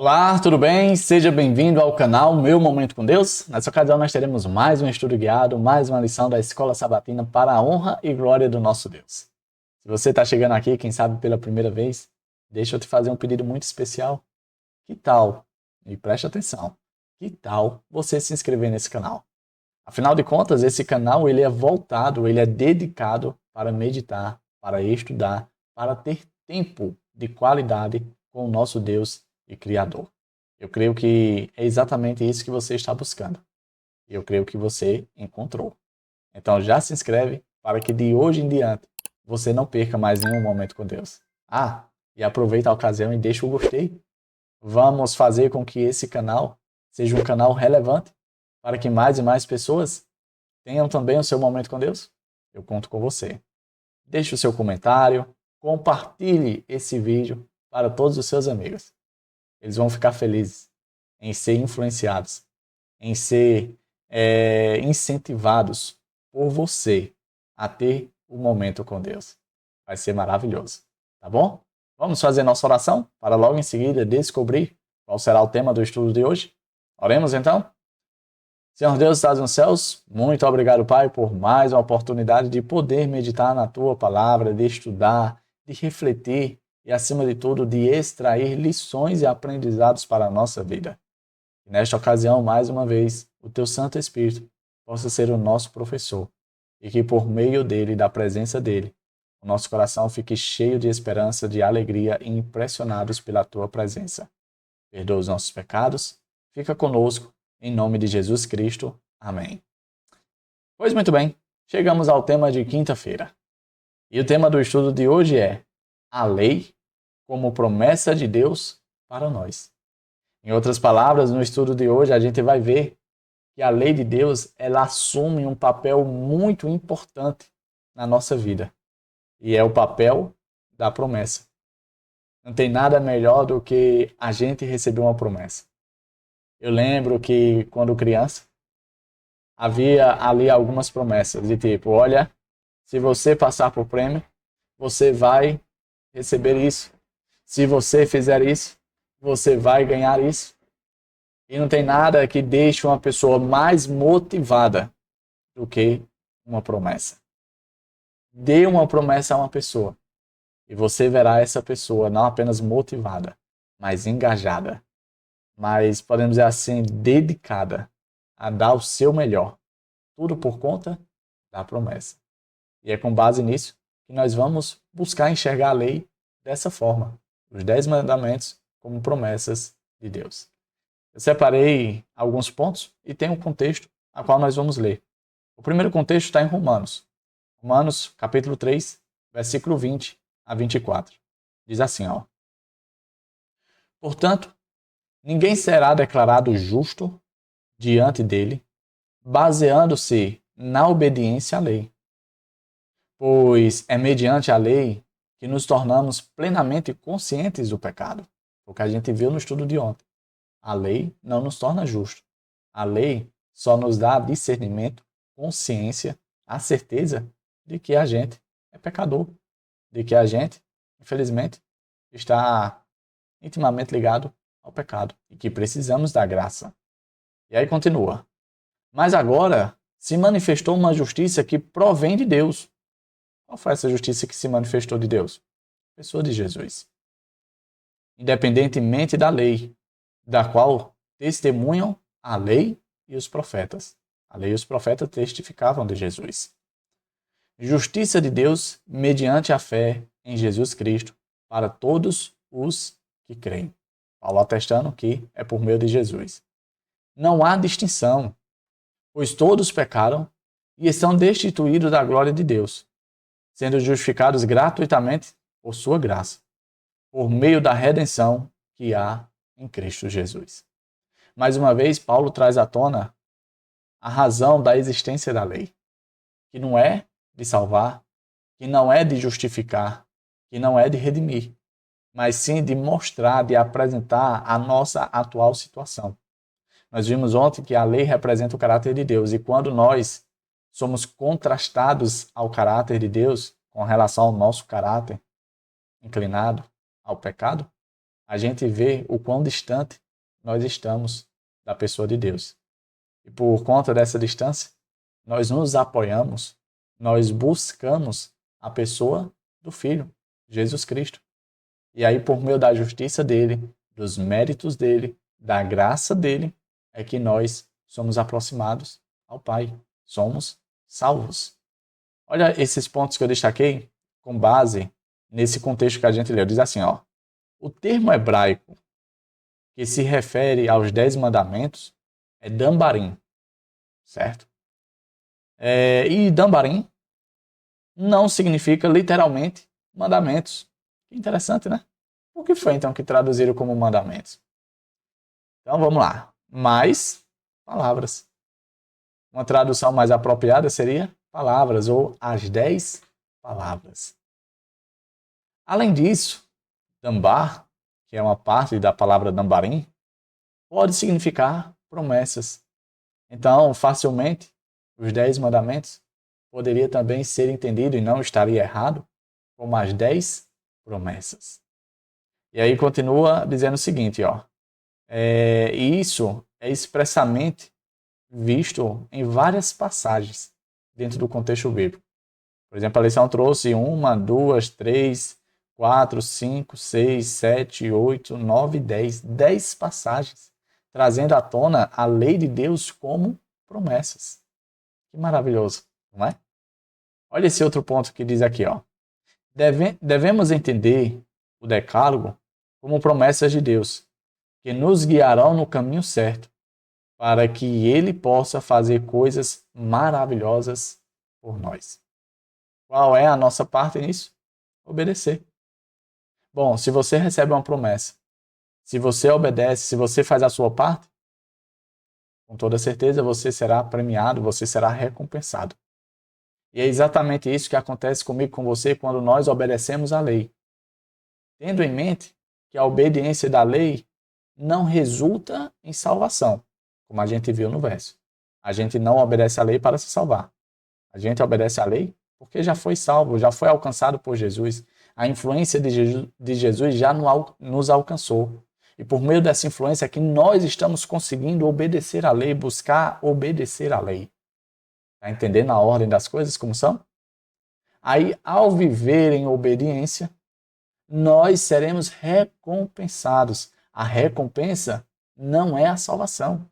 Olá, tudo bem? Seja bem-vindo ao canal Meu Momento com Deus. Nessa ocasião nós teremos mais um estudo guiado, mais uma lição da Escola Sabatina para a honra e glória do nosso Deus. Se você está chegando aqui, quem sabe pela primeira vez, deixa eu te fazer um pedido muito especial. Que tal? E preste atenção. Que tal você se inscrever nesse canal? Afinal de contas, esse canal ele é dedicado para meditar, para estudar, para ter tempo de qualidade com o nosso Deus e Criador. Eu creio que é exatamente isso que você está buscando. E eu creio que você encontrou. Então já se inscreve para que de hoje em diante você não perca mais nenhum momento com Deus. E aproveita a ocasião e deixa o gostei. Vamos fazer com que esse canal seja um canal relevante para que mais e mais pessoas tenham também o seu momento com Deus. Eu conto com você. Deixe o seu comentário, compartilhe esse vídeo para todos os seus amigos. Eles vão ficar felizes em ser influenciados, em ser incentivados por você a ter um momento com Deus. Vai ser maravilhoso, tá bom? Vamos fazer nossa oração para logo em seguida descobrir qual será o tema do estudo de hoje? Oremos então? Senhor Deus, estás nos céus, muito obrigado, Pai, por mais uma oportunidade de poder meditar na Tua palavra, de estudar, de refletir e, acima de tudo, de extrair lições e aprendizados para a nossa vida. E nesta ocasião, mais uma vez, o Teu Santo Espírito possa ser o nosso professor e que, por meio dele e da presença dele, o nosso coração fique cheio de esperança, de alegria e impressionados pela Tua presença. Perdoa os nossos pecados, fica conosco, em nome de Jesus Cristo. Amém. Pois muito bem, chegamos ao tema de quinta-feira. E o tema do estudo de hoje é a lei como promessa de Deus para nós. Em outras palavras, no estudo de hoje a gente vai ver que a lei de Deus ela assume um papel muito importante na nossa vida. E é o papel da promessa. Não tem nada melhor do que a gente receber uma promessa. Eu lembro que, quando criança, havia ali algumas promessas de tipo, olha, se você passar por prêmio, você vai receber isso. Se você fizer isso, você vai ganhar isso. E não tem nada que deixe uma pessoa mais motivada do que uma promessa. Dê uma promessa a uma pessoa e você verá essa pessoa não apenas motivada, mas engajada, mas podemos dizer assim, dedicada a dar o seu melhor. Tudo por conta da promessa. E é com base nisso que nós vamos buscar enxergar a lei dessa forma. Os 10 mandamentos como promessas de Deus. Eu separei alguns pontos e tem um contexto a qual nós vamos ler. O primeiro contexto está em Romanos. Romanos, capítulo 3, versículo 20 a 24. Diz assim, ó. Portanto, ninguém será declarado justo diante dele, baseando-se na obediência à lei. Pois é mediante a lei que nos tornamos plenamente conscientes do pecado. O que a gente viu no estudo de ontem. A lei não nos torna justos. A lei só nos dá discernimento, consciência, a certeza de que a gente é pecador. De que a gente, infelizmente, está intimamente ligado ao pecado. E que precisamos da graça. E aí continua. Mas agora se manifestou uma justiça que provém de Deus. Qual foi essa justiça que se manifestou de Deus? A pessoa de Jesus. Independentemente da lei, da qual testemunham a lei e os profetas. A lei e os profetas testificavam de Jesus. Justiça de Deus mediante a fé em Jesus Cristo para todos os que creem. Paulo atestando que é por meio de Jesus. Não há distinção, pois todos pecaram e estão destituídos da glória de Deus, sendo justificados gratuitamente por sua graça, por meio da redenção que há em Cristo Jesus. Mais uma vez, Paulo traz à tona a razão da existência da lei, que não é de salvar, que não é de justificar, que não é de redimir, mas sim de mostrar, de apresentar a nossa atual situação. Nós vimos ontem que a lei representa o caráter de Deus, e quando nós somos contrastados ao caráter de Deus, com relação ao nosso caráter inclinado ao pecado, a gente vê o quão distante nós estamos da pessoa de Deus. E por conta dessa distância, nós nos apoiamos, nós buscamos a pessoa do Filho, Jesus Cristo. E aí, por meio da justiça dele, dos méritos dele, da graça dele, é que nós somos aproximados ao Pai. Somos salvos. Olha esses pontos que eu destaquei com base nesse contexto que a gente leu. Diz assim, ó, o termo hebraico que se refere aos 10 mandamentos é dambarim, certo? E dambarim não significa literalmente mandamentos. Que interessante, né? O que foi então que traduziram como mandamentos? Então vamos lá. Mais palavras. Uma tradução mais apropriada seria palavras ou as 10 palavras. Além disso, dambar, que é uma parte da palavra dambarim, pode significar promessas. Então, facilmente, os 10 mandamentos poderia também ser entendido, e não estaria errado, como as 10 promessas. E aí continua dizendo o seguinte, ó, e isso é expressamente visto em várias passagens dentro do contexto bíblico. Por exemplo, a lição trouxe 1, 2, 3, 4, 5, 6, 7, 8, 9, 10. 10 passagens trazendo à tona a lei de Deus como promessas. Que maravilhoso, não é? Olha esse outro ponto que diz aqui, ó. Devemos entender o decálogo como promessas de Deus, que nos guiarão no caminho certo, para que Ele possa fazer coisas maravilhosas por nós. Qual é a nossa parte nisso? Obedecer. Bom, se você recebe uma promessa, se você obedece, se você faz a sua parte, com toda certeza você será premiado, você será recompensado. E é exatamente isso que acontece comigo, com você, quando nós obedecemos à lei. Tendo em mente que a obediência da lei não resulta em salvação, como a gente viu no verso. A gente não obedece à lei para se salvar. A gente obedece à lei porque já foi salvo, já foi alcançado por Jesus. A influência de Jesus já nos alcançou. E por meio dessa influência é que nós estamos conseguindo obedecer à lei, buscar obedecer à lei. Está entendendo a ordem das coisas como são? Aí, ao viver em obediência, nós seremos recompensados. A recompensa não é a salvação,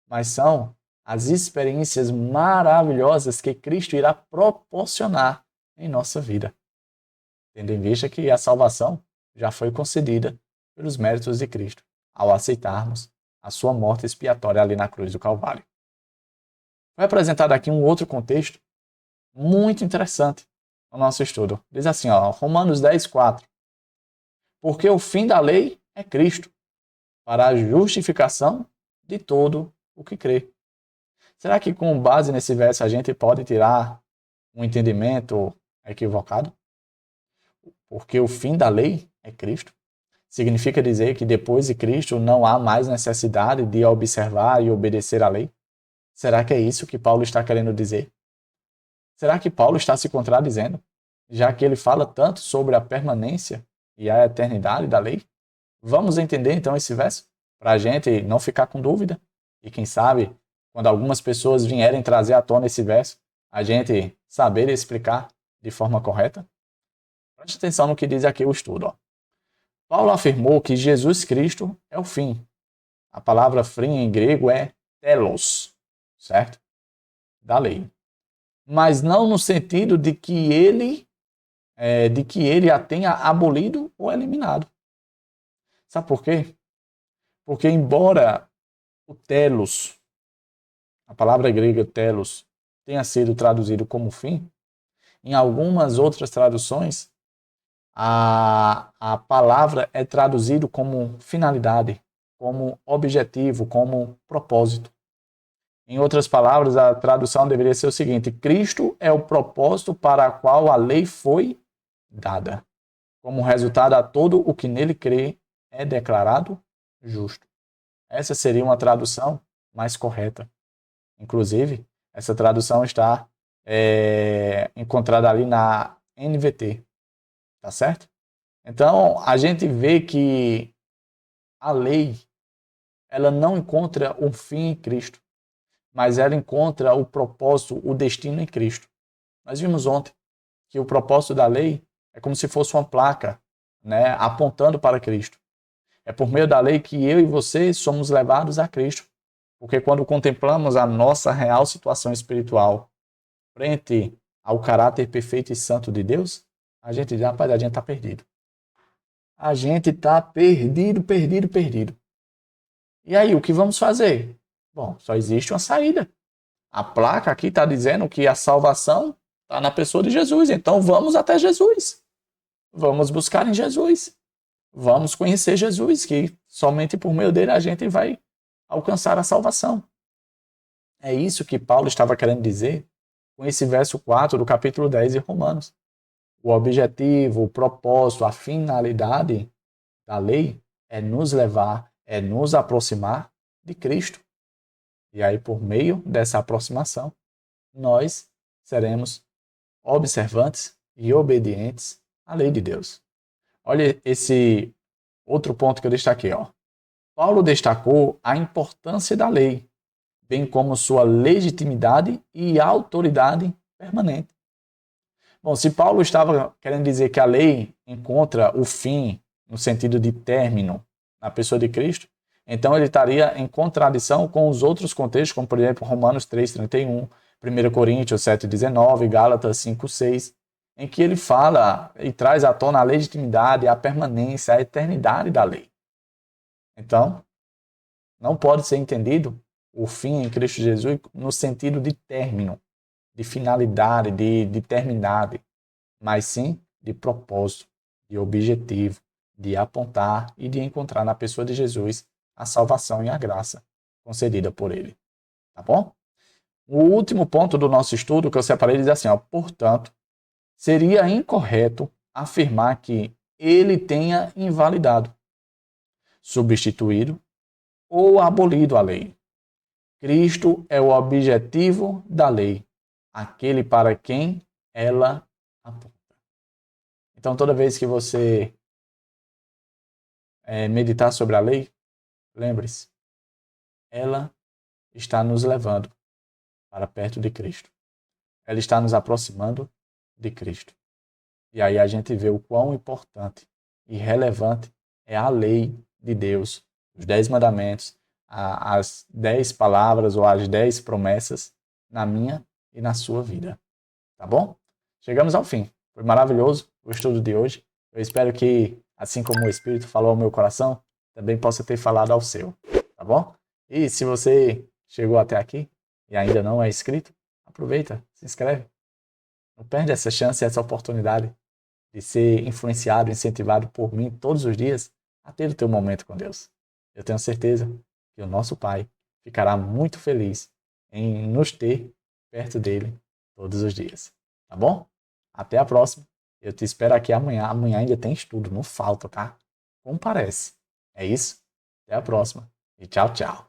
mas são as experiências maravilhosas que Cristo irá proporcionar em nossa vida. Tendo em vista que a salvação já foi concedida pelos méritos de Cristo, ao aceitarmos a sua morte expiatória ali na cruz do Calvário. Foi apresentado aqui um outro contexto muito interessante no nosso estudo. Diz assim, ó, Romanos 10, 4. Porque o fim da lei é Cristo, para a justificação de todo o que crê. Será que com base nesse verso a gente pode tirar um entendimento equivocado? Porque o fim da lei é Cristo. Significa dizer que depois de Cristo não há mais necessidade de observar e obedecer à lei? Será que é isso que Paulo está querendo dizer? Será que Paulo está se contradizendo, já que ele fala tanto sobre a permanência e a eternidade da lei? Vamos entender então esse verso, para a gente não ficar com dúvida. E quem sabe, quando algumas pessoas vierem trazer à tona esse verso, a gente saber explicar de forma correta? Preste atenção no que diz aqui o estudo. Ó. Paulo afirmou que Jesus Cristo é o fim. A palavra fim em grego é telos, certo? Da lei. Mas não no sentido de que ele a tenha abolido ou eliminado. Sabe por quê? Porque embora o telos, a palavra grega telos, tenha sido traduzido como fim, em algumas outras traduções, a palavra é traduzida como finalidade, como objetivo, como propósito. Em outras palavras, a tradução deveria ser o seguinte: Cristo é o propósito para o qual a lei foi dada. Como resultado, a todo o que nele crê é declarado justo. Essa seria uma tradução mais correta. Inclusive, essa tradução está encontrada ali na NVT. Tá certo? Então, a gente vê que a lei, ela não encontra um fim em Cristo, mas ela encontra o propósito, o destino em Cristo. Nós vimos ontem que o propósito da lei é como se fosse uma placa, né, apontando para Cristo. É por meio da lei que eu e você somos levados a Cristo. Porque quando contemplamos a nossa real situação espiritual frente ao caráter perfeito e santo de Deus, a gente diz, rapaz, a gente está perdido. A gente está perdido, perdido, perdido. E aí, o que vamos fazer? Bom, só existe uma saída. A placa aqui está dizendo que a salvação está na pessoa de Jesus. Então vamos até Jesus. Vamos buscar em Jesus. Vamos conhecer Jesus, que somente por meio dele a gente vai alcançar a salvação. É isso que Paulo estava querendo dizer com esse verso 4 do capítulo 10 de Romanos. O objetivo, o propósito, a finalidade da lei é nos levar, é nos aproximar de Cristo. E aí, por meio dessa aproximação, nós seremos observantes e obedientes à lei de Deus. Olha esse outro ponto que eu destaquei. Paulo destacou a importância da lei, bem como sua legitimidade e autoridade permanente. Bom, se Paulo estava querendo dizer que a lei encontra o fim, no sentido de término, na pessoa de Cristo, então ele estaria em contradição com os outros contextos, como por exemplo Romanos 3,31, 1 Coríntios 7,19, Gálatas 5,6, em que ele fala e traz à tona a legitimidade, a permanência, a eternidade da lei. Então, não pode ser entendido o fim em Cristo Jesus no sentido de término, de finalidade, de terminade, mas sim de propósito, de objetivo, de apontar e de encontrar na pessoa de Jesus a salvação e a graça concedida por ele. Tá bom? O último ponto do nosso estudo que eu separei diz assim, portanto, seria incorreto afirmar que ele tenha invalidado, substituído ou abolido a lei. Cristo é o objetivo da lei, aquele para quem ela aponta. Então, toda vez que você meditar sobre a lei, lembre-se, ela está nos levando para perto de Cristo. Ela está nos aproximando de Cristo. E aí a gente vê o quão importante e relevante é a lei de Deus, os 10 mandamentos, as 10 palavras ou as 10 promessas na minha e na sua vida. Tá bom? Chegamos ao fim. Foi maravilhoso o estudo de hoje. Eu espero que, assim como o Espírito falou ao meu coração, também possa ter falado ao seu. Tá bom? E se você chegou até aqui e ainda não é inscrito, aproveita, se inscreve. Não perde essa chance, essa oportunidade de ser influenciado, incentivado por mim todos os dias a ter o teu momento com Deus. Eu tenho certeza que o nosso Pai ficará muito feliz em nos ter perto dele todos os dias. Tá bom? Até a próxima. Eu te espero aqui amanhã. Amanhã ainda tem estudo, não falta, tá? Comparece. É isso? Até a próxima. E tchau, tchau.